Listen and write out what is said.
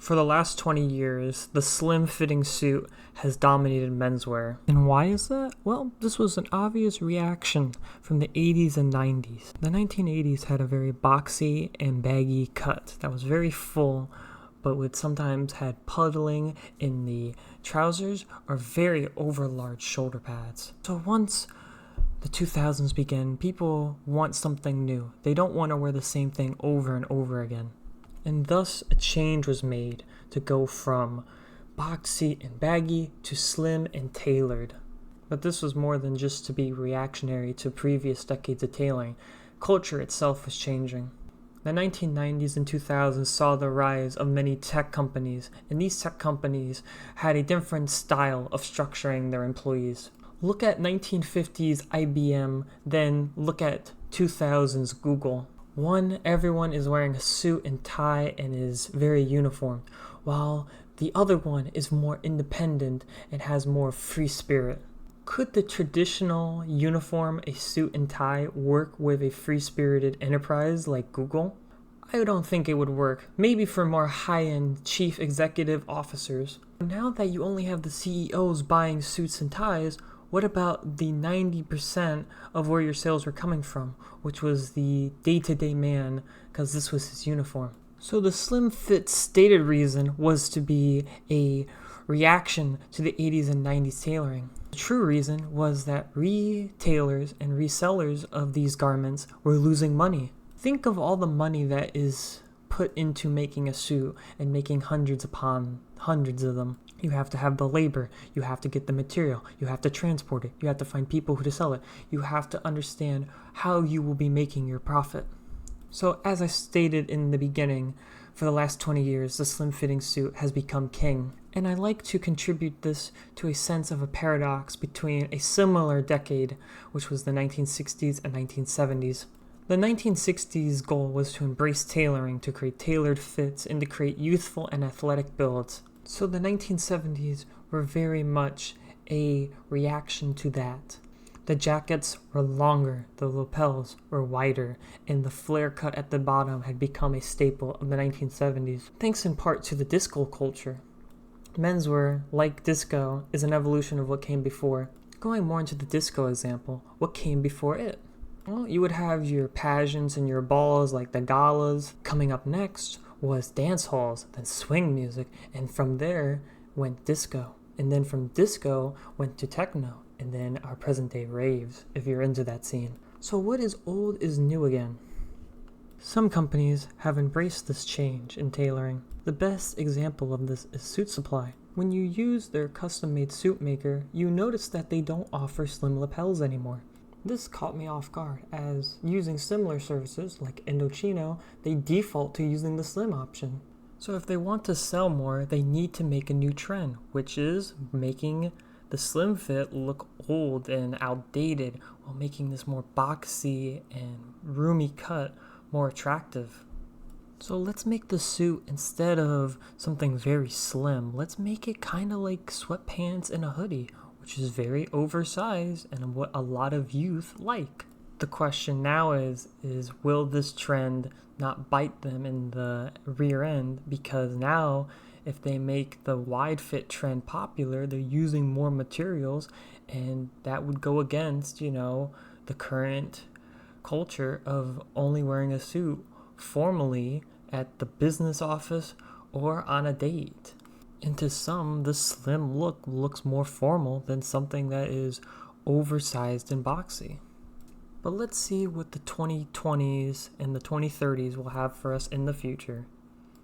For the last 20 years, the slim-fitting suit has dominated menswear. And why is that? Well, this was an obvious reaction from the 80s and 90s. The 1980s had a very boxy and baggy cut that was very full, but would sometimes had puddling in the trousers or very overlarge shoulder pads. So once the 2000s began, people want something new. They don't want to wear the same thing over and over again. And thus a change was made to go from boxy and baggy to slim and tailored. But this was more than just to be reactionary to previous decades of tailoring. Culture itself was changing. The 1990s and 2000s saw the rise of many tech companies, and these tech companies had a different style of structuring their employees. Look at 1950s IBM, then look at 2000s Google. One, everyone is wearing a suit and tie and is very uniform, while the other one is more independent and has more free spirit. Could the traditional uniform, a suit and tie, work with a free-spirited enterprise like Google? I don't think it would work. Maybe for more high-end chief executive officers. Now that you only have the CEOs buying suits and ties, what about the 90% of where your sales were coming from, which was the day-to-day man, because this was his uniform? So the slim fit stated reason was to be a reaction to the 80s and 90s tailoring. The true reason was that retailers and resellers of these garments were losing money. Think of all the money that is put into making a suit and making hundreds upon hundreds of them. You have to have the labor, you have to get the material, you have to transport it, you have to find people who to sell it, you have to understand how you will be making your profit. So as I stated in the beginning, for the last 20 years, the slim-fitting suit has become king. And I like to contribute this to a sense of a paradox between a similar decade, which was the 1960s and 1970s. The 1960s goal was to embrace tailoring, to create tailored fits, and to create youthful and athletic builds. So the 1970s were very much a reaction to that. The jackets were longer, the lapels were wider, and the flare cut at the bottom had become a staple of the 1970s, thanks in part to the disco culture. Menswear, like disco, is an evolution of what came before. Going more into the disco example, what came before it? Well, you would have your pageants and your balls like the galas. Coming up next was dance halls, then swing music, and from there went disco. And then from disco went to techno, and then our present day raves, if you're into that scene. So what is old is new again. Some companies have embraced this change in tailoring. The best example of this is Suit Supply. When you use their custom-made suit maker, you notice that they don't offer slim lapels anymore. This caught me off guard, as using similar services like Indochino, they default to using the slim option. So if they want to sell more, they need to make a new trend, which is making the slim fit look old and outdated, while making this more boxy and roomy cut more attractive. So let's make the suit, instead of something very slim, let's make it kind of like sweatpants and a hoodie, which is very oversized and what a lot of youth like. The question now is will this trend not bite them in the rear end? Because now, if they make the wide fit trend popular, they're using more materials, and that would go against, the current culture of only wearing a suit formally at the business office or on a date. And to some, the slim look looks more formal than something that is oversized and boxy. But let's see what the 2020s and the 2030s will have for us in the future.